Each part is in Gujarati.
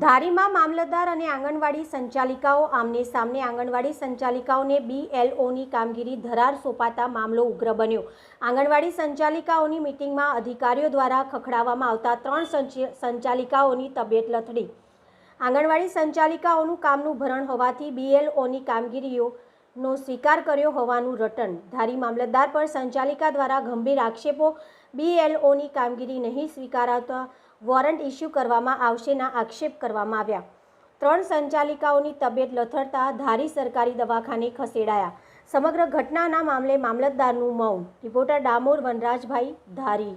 ધારીમાં મામલતદાર અને આંગણવાડી સંચાલિકાઓ આમને સામને આંગણવાડી સંચાલિકાઓને BLOની કામગીરી ધરાર સોંપાતા મામલો ઉગ્ર બન્યો। આંગણવાડી સંચાલિકાઓની મીટિંગમાં અધિકારીઓ દ્વારા ખખડાવવામાં આવતા 3 સંચાલિકાઓની તબિયત લથડી। આંગણવાડી સંચાલિકાઓનું કામનું ભરણ હોવાથી BLOની કામગીરીઓનો સ્વીકાર કર્યો હોવાનું રટણ। ધારી મામલતદાર પર સંચાલિકા દ્વારા ગંભીર આક્ષેપો। BLOની કામગીરી નહીં સ્વીકારાતા વોરંટ ઇસ્યુ કરવામાં આવશેના આક્ષેપ કરવામાં આવ્યા। 3 સંચાલિકાઓની તબિયત લથડતા ધારી સરકારી દવાખાને ખસેડાયા। સમગ્ર ઘટનાના મામલે મામલતદારનું મૌન। રિપોર્ટર ડામોર વનરાજભાઈ, ધારી।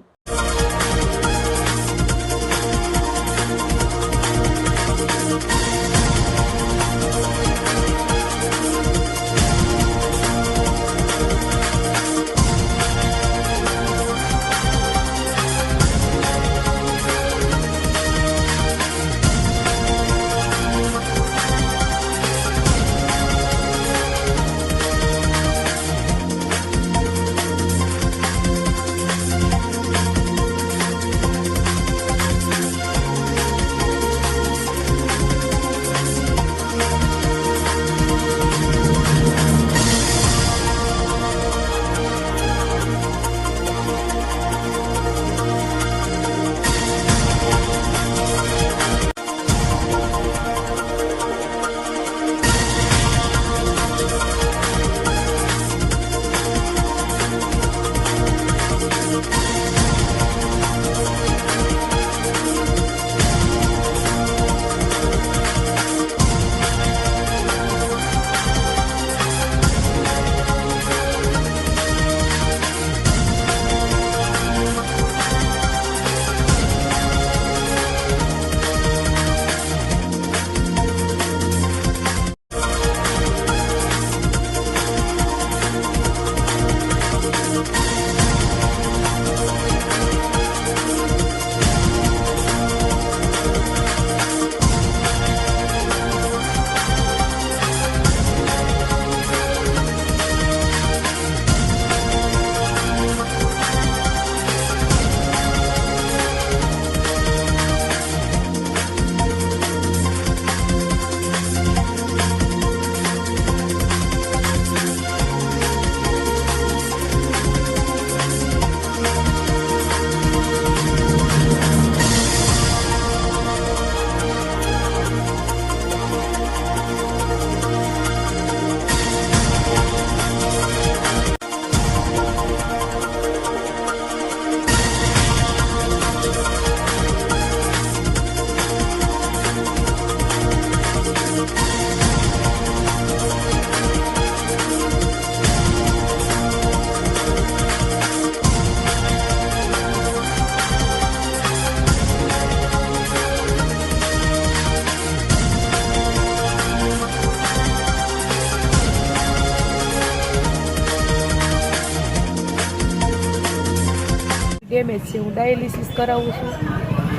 ડેમેજ છે। હું ડાયાલિસિસ કરાવું છું,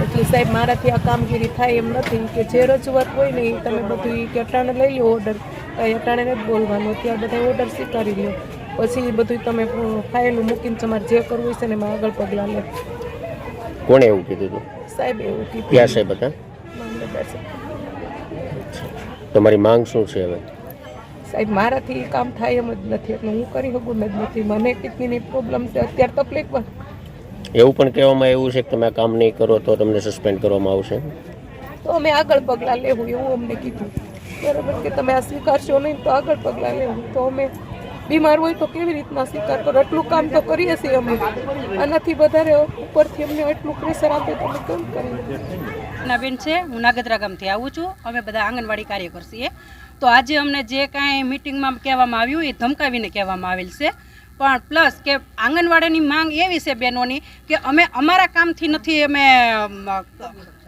એટલે સાહેબ મારાથી આ કામગીરી થાય એમ નથી કે જે રજૂઆત હોય ને એ તમે બધું કે અટાણે લઈ લો ઓર્ડર, અટાણે નથી બોલવાનું, ત્યાં બધા ઓર્ડર સ્વીકારી લો, પછી બધું તમે ફાઇલ મૂકીને તમારે જે કરવું હોય છે ને એમાં આગળ પગલાં લે। કોણે એવું કીધું હતું? સાહેબ એવું કીધું। ક્યાં સાહેબ હતા? મામલતદાર સાહેબ। તમારી માંગ શું છે હવે? સાહેબ મારાથી કામ થાય એમ જ નથી, એટલે હું કરી શકું જ નથી। મને કિડનીની પ્રોબ્લેમ છે, અત્યારે તકલીફ પણ। એવું પણ કહેવામાં આવ્યું છે કે તમે કામ નહીં કરો તો તમને સસ્પેન્ડ કરવામાં આવશે, તો અમે આગળ પગલાં લેવું એવું અમને કીધું। બરાબર કે તમે આ સ્વીકારશો નહીં તો આગળ પગલાં લેવું। તો અમે બીમાર હોય તો કેવી રીતના સ્વીકાર કરો? એટલું કામ તો કરીએ છીએ અમે, આનાથી વધારે ઉપરથી અમને એટલું પ્રેશર આપે તો અમે કેમ કરીએ? બેન છે, હું નાગદરા ગામથી આવું છું। અમે બધા આંગણવાડી કાર્યકર છીએ। તો આજે અમને જે કાંઈ મિટિંગમાં કહેવામાં આવ્યું એ ધમકાવીને કહેવામાં આવેલ છે, પણ પ્લસ કે આંગણવાડીની માંગ એવી છે બહેનોની કે અમે અમારા કામથી નથી અમે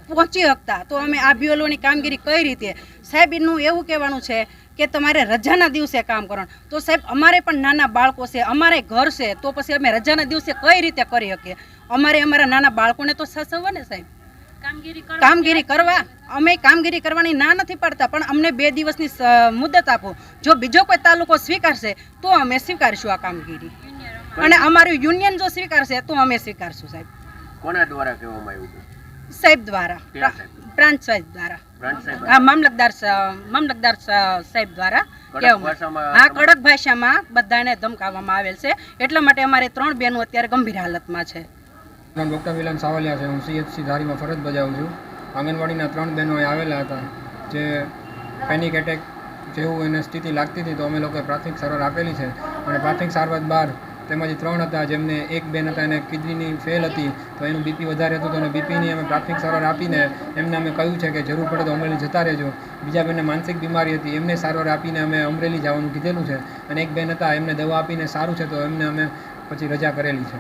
પહોંચી શકતા, તો અમે આ BLOની કામગીરી કઈ રીતે? સાહેબનું એવું કહેવાનું છે કે તમારે રજાના દિવસે કામ કરવાનું। તો સાહેબ અમારે પણ નાના બાળકો છે, અમારે ઘર છે, તો પછી અમે રજાના દિવસે કઈ રીતે કરી શકીએ? અમારે અમારા નાના બાળકોને તો સાચવવા ને સાહેબ। કામગીરી કરવા અમે કામગીરી કરવાની ના નથી પાડતા, પણ અમને 2 દિવસની મુદત આપો। જો બીજો કોઈ તાલુકો સ્વીકારશે તો અમે સ્વીકારશું આ કામગીરી, અને અમારું યુનિયન જો સ્વીકારશે તો અમે સ્વીકારશું સાહેબ। કોના દ્વારા કહેવામાં આવ્યું? સાહેબ દ્વારા, પ્રાંત સાહેબ દ્વારા હા મામલતદાર સાહેબ દ્વારા કહેવામાં હા કડક ભાષામાં બધાને ધમકાવવામાં આવેલ છે. એટલા માટે અમારે 3 બહેનો અત્યારે ગંભીર હાલતમાં છે. નામ ડૉક્ટર મિલન સાવલિયા છે. હું CHC ધારીમાં ફરજ બજાવું છું. આંગણવાડીના 3 બહેનો અહીં આવેલા હતા જે પેનિક એટેક જેવું એને સ્થિતિ લાગતી હતી, તો અમે લોકોએ પ્રાથમિક સારવાર આપેલી છે. અને પ્રાથમિક સારવાર બાદ તેમાંથી 3 હતા જેમને એક બેન હતા એને કિડનીની ફેલ હતી, તો એનું બીપી વધારે હતું, તો એને બીપીની અમે પ્રાથમિક સારવાર આપીને એમને અમે કહ્યું છે કે જરૂર પડે તો અમરેલી જતા રહેજો. બીજા બેનને માનસિક બીમારી હતી, એમને સારવાર આપીને અમે અમરેલી જવાનું કીધેલું છે. અને એક બેન હતા એમને દવા આપીને સારું છે, તો એમને અમે પછી રજા કરેલી છે.